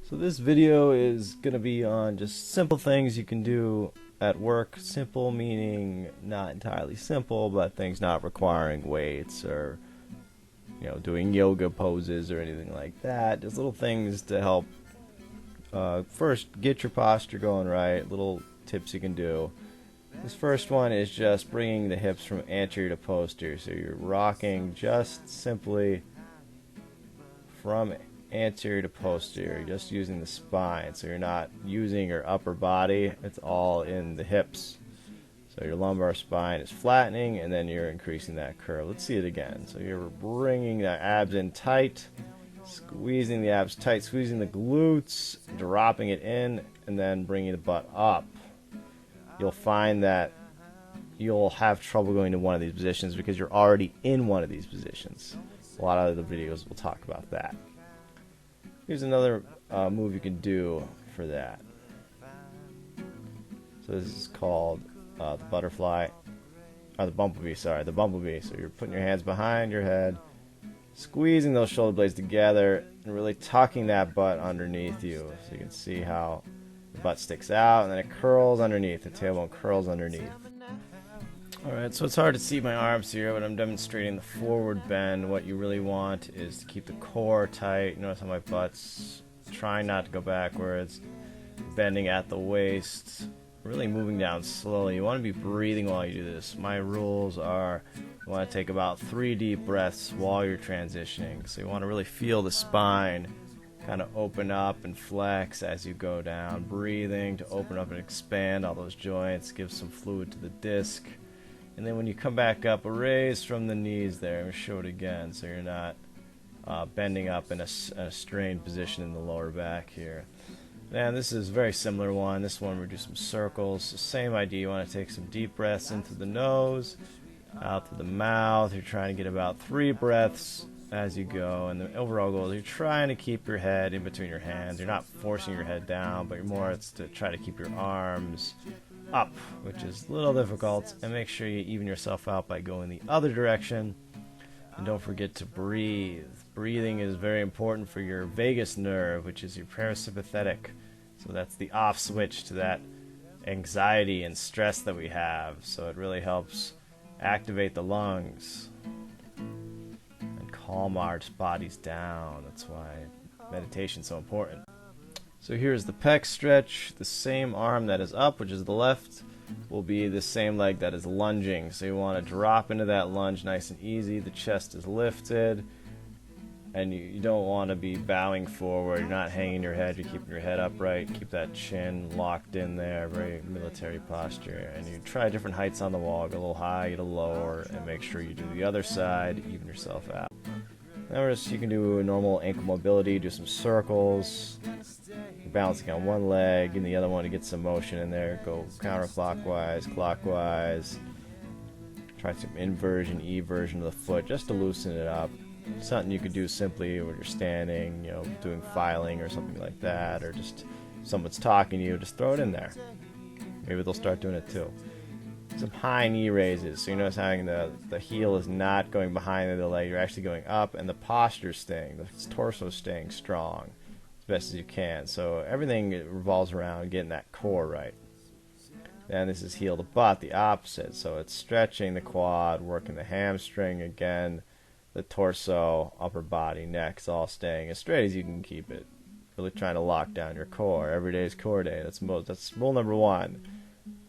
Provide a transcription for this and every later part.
So this video is going to be on just simple things you can do at work. Simple meaning not entirely simple, but things not requiring weights or doing yoga poses or anything like that. Just little things to help first get your posture going right. Little tips you can do. This first one is just bringing the hips from anterior to posterior. So you're rocking just simply from anterior to posterior, just using the spine. So you're not using your upper body, it's all in the hips. So your lumbar spine is flattening and then you're increasing that curve. Let's see it again. So you're bringing the abs in tight, squeezing the abs tight, squeezing the glutes, dropping it in, and then bringing the butt up. You'll find that you'll have trouble going to one of these positions because you're already in one of these positions. A lot of the videos will talk about that. Here's another move you can do for that. So this is called the butterfly, or the bumblebee, sorry, the bumblebee. So you're putting your hands behind your head, squeezing those shoulder blades together, and really tucking that butt underneath you. So you can see how the butt sticks out, and then it curls underneath, the tailbone curls underneath. Alright, so it's hard to see my arms here, but I'm demonstrating the forward bend. What you really want is to keep the core tight. Notice how my butt's trying not to go backwards, bending at the waist, really moving down slowly. You want to be breathing while you do this. My rules are you want to take about 3 deep breaths while you're transitioning. So you want to really feel the spine kind of open up and flex as you go down. Breathing to open up and expand all those joints, give some fluid to the disc. And then when you come back up, raise from the knees there. And show it again so you're not bending up in a strained position in the lower back here. And this is a very similar one. This one we do some circles. The same idea. You want to take some deep breaths into the nose, out through the mouth. You're trying to get about 3 breaths as you go. And the overall goal is you're trying to keep your head in between your hands. You're not forcing your head down, but it's to try to keep your arms up, which is a little difficult, and make sure you even yourself out by going the other direction. And don't forget to breathe. Breathing is very important for your vagus nerve, which is your parasympathetic. So that's the off switch to that anxiety and stress that we have. So it really helps activate the lungs and calm our bodies down. That's why meditation is so important. So here's the pec stretch. The same arm that is up, which is the left, will be the same leg that is lunging. So you want to drop into that lunge nice and easy. The chest is lifted, and you don't want to be bowing forward. You're not hanging your head. You're keeping your head upright. Keep that chin locked in there. Very military posture. And you try different heights on the wall. Get a little high, get a little lower, and make sure you do the other side. Even yourself out. Now you can do a normal ankle mobility. Do some circles. Balancing on one leg and the other one to get some motion in there. Go counterclockwise, clockwise. Try some inversion, eversion of the foot just to loosen it up. Something you could do simply when you're standing, doing filing or something like that, or just someone's talking to you, just throw it in there. Maybe they'll start doing it too. Some high knee raises. So you notice how the heel is not going behind the leg, you're actually going up, and the posture's staying, the torso's staying strong best as you can. So everything revolves around getting that core right. Then this is heel to butt, the opposite. So it's stretching the quad, working the hamstring again, the torso, upper body, neck is all staying as straight as you can keep it. Really trying to lock down your core. Every day is core day. That's rule number 1.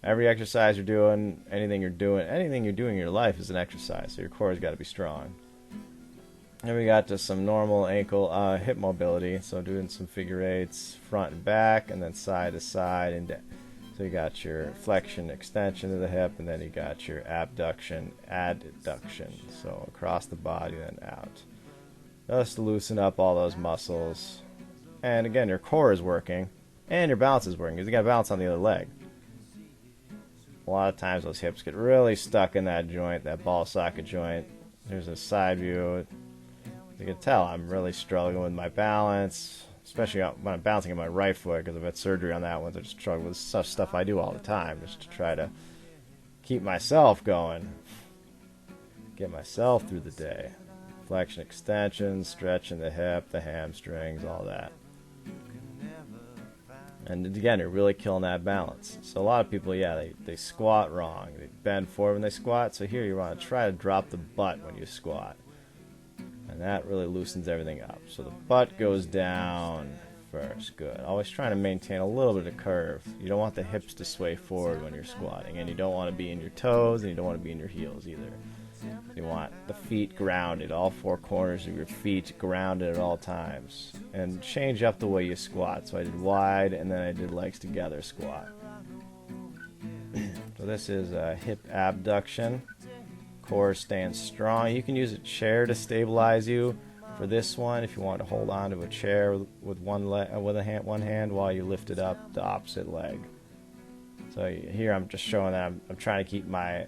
Every exercise you're doing, anything you're doing in your life is an exercise. So your core has got to be strong. And we got just some normal ankle hip mobility, so doing some figure eights, front and back, and then side to side. And so you got your flexion, extension of the hip, and then you got your abduction, adduction. So across the body, then out. Just to loosen up all those muscles. And again, your core is working, and your balance is working, because you got balance on the other leg. A lot of times those hips get really stuck in that joint, that ball socket joint. There's a side view. You can tell I'm really struggling with my balance, especially when I'm bouncing on my right foot, because I've had surgery on that one. So I just struggle with stuff I do all the time just to try to keep myself going, get myself through the day. Flexion, extension, stretching the hip, the hamstrings, all that. And again, you're really killing that balance. So a lot of people, yeah, they squat wrong. They bend forward when they squat. So here you want to try to drop the butt when you squat. And that really loosens everything up. So the butt goes down first. Good. Always trying to maintain a little bit of curve. You don't want the hips to sway forward when you're squatting. And you don't want to be in your toes, and you don't want to be in your heels either. You want the feet grounded, all four corners of your feet grounded at all times. And change up the way you squat. So I did wide, and then I did legs together squat. So this is a hip abduction. Core stands strong. You can use a chair to stabilize you for this one if you want to hold on to a chair with one hand while you lift it up the opposite leg. So here I'm just showing that I'm trying to keep my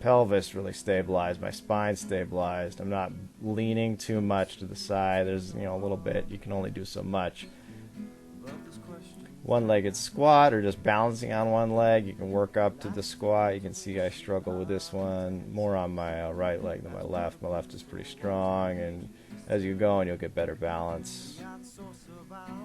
pelvis really stabilized, my spine stabilized. I'm not leaning too much to the side. There's, a little bit. You can only do so much. One-legged squat or just balancing on one leg. You can work up to the squat. You can see I struggle with this one more on my right leg than my left. My left is pretty strong, and as you go on, you'll get better balance.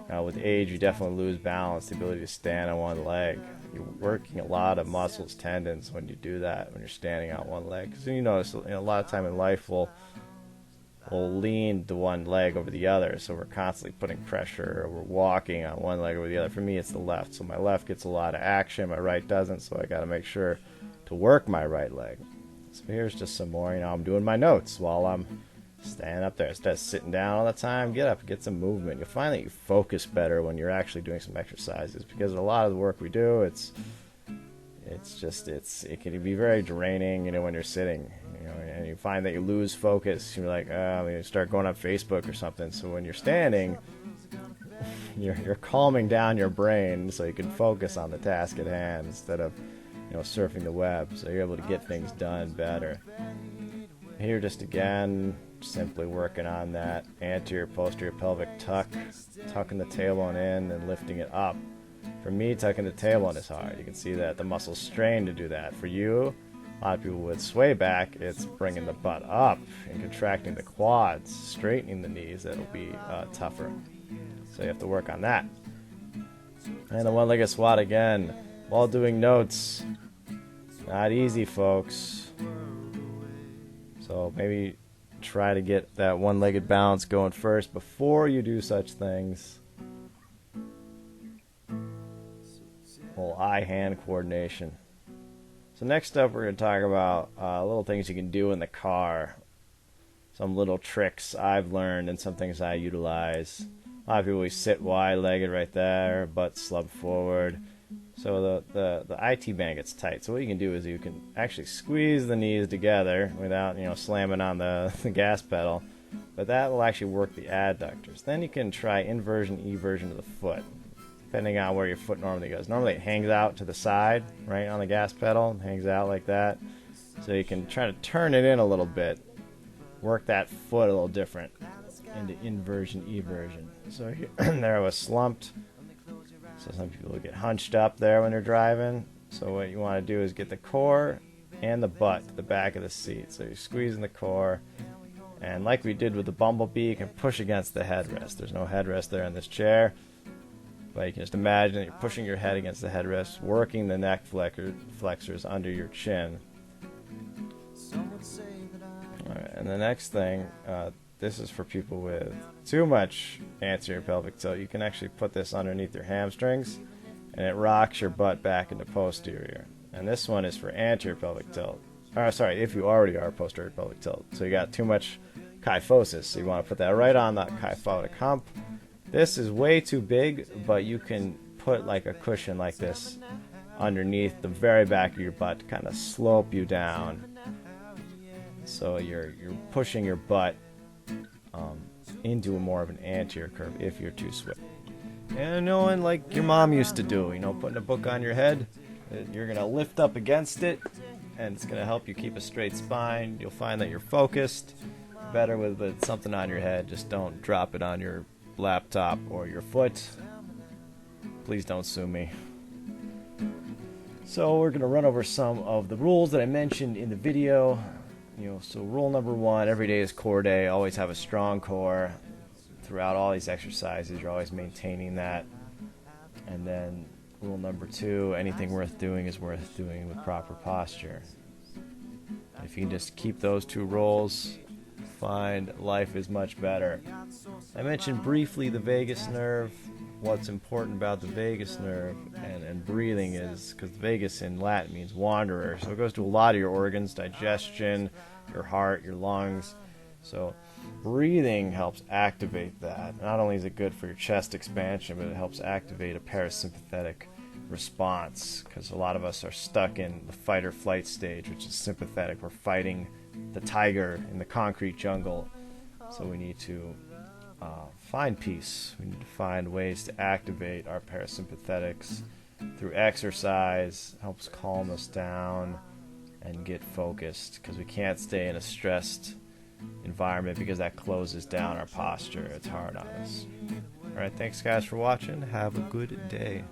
Now, with age, you definitely lose balance, the ability to stand on one leg. You're working a lot of muscles, tendons when you do that, when you're standing on one leg. Because you notice a lot of time in life we'll lean to one leg over the other, so we're constantly putting pressure, or we're walking on one leg over the other. For me, it's the left, so my left gets a lot of action, my right doesn't, so I got to make sure to work my right leg. So here's just some more. I'm doing my notes while I'm standing up there. Instead of sitting down all the time, get up, get some movement. You'll find that you focus better when you're actually doing some exercises, because a lot of the work we do, it can be very draining, when you're sitting, and you find that you lose focus. You're like, you start going on Facebook or something. So when you're standing, you're calming down your brain so you can focus on the task at hand instead of, surfing the web. So you're able to get things done better. Here, just again, simply working on that anterior posterior pelvic tuck, tucking the tailbone in and lifting it up. For me, tucking the tailbone is hard. You can see that the muscles strain to do that. For you, a lot of people with sway back, it's bringing the butt up and contracting the quads, straightening the knees. That'll be tougher. So you have to work on that. And the one-legged squat again, while doing notes. Not easy, folks. So maybe try to get that one-legged balance going first before you do such things. Little eye-hand coordination. So next up, we're going to talk about little things you can do in the car. Some little tricks I've learned and some things I utilize. A lot of people always sit wide-legged right there, butt slumped forward. So the IT band gets tight. So what you can do is you can actually squeeze the knees together without slamming on the gas pedal. But that will actually work the adductors. Then you can try inversion, eversion of the foot, depending on where your foot normally goes. Normally it hangs out to the side, right on the gas pedal. It hangs out like that. So you can try to turn it in a little bit. Work that foot a little different into inversion, eversion. So here, there I was slumped. So some people get hunched up there when they're driving. So what you want to do is get the core and the butt to the back of the seat. So you're squeezing the core. And like we did with the Bumblebee, you can push against the headrest. There's no headrest there in this chair. But you can just imagine that you're pushing your head against the headrest, working the neck flexors under your chin. All right, and the next thing, this is for people with too much anterior pelvic tilt. You can actually put this underneath your hamstrings, and it rocks your butt back into posterior. And this one is for anterior pelvic tilt. If you already are posterior pelvic tilt. So you got too much kyphosis. So you want to put that right on that kyphotic hump. This is way too big, but you can put like a cushion like this underneath the very back of your butt to kind of slope you down. So you're pushing your butt into more of an anterior curve if you're too swift. And knowing like your mom used to do, putting a book on your head, you're going to lift up against it, and it's going to help you keep a straight spine. You'll find that you're focused better with something on your head. Just don't drop it on your laptop or your foot. Please don't sue me. So we're going to run over some of the rules that I mentioned in the video. So rule number 1, every day is core day. Always have a strong core throughout all these exercises. You're always maintaining that. And then rule number 2, anything worth doing is worth doing with proper posture. If you can just keep those 2 rules, find life is much better. I mentioned briefly the vagus nerve, what's important about the vagus nerve, and breathing is, because vagus in Latin means wanderer, so it goes to a lot of your organs, digestion, your heart, your lungs. So breathing helps activate that. Not only is it good for your chest expansion, but it helps activate a parasympathetic response, because a lot of us are stuck in the fight or flight stage, which is sympathetic. We're fighting the tiger in the concrete jungle. So we need to find peace. We need to find ways to activate our parasympathetics through exercise. It helps calm us down and get focused, because we can't stay in a stressed environment, because that closes down our posture. It's hard on us. Alright, thanks guys for watching. Have a good day.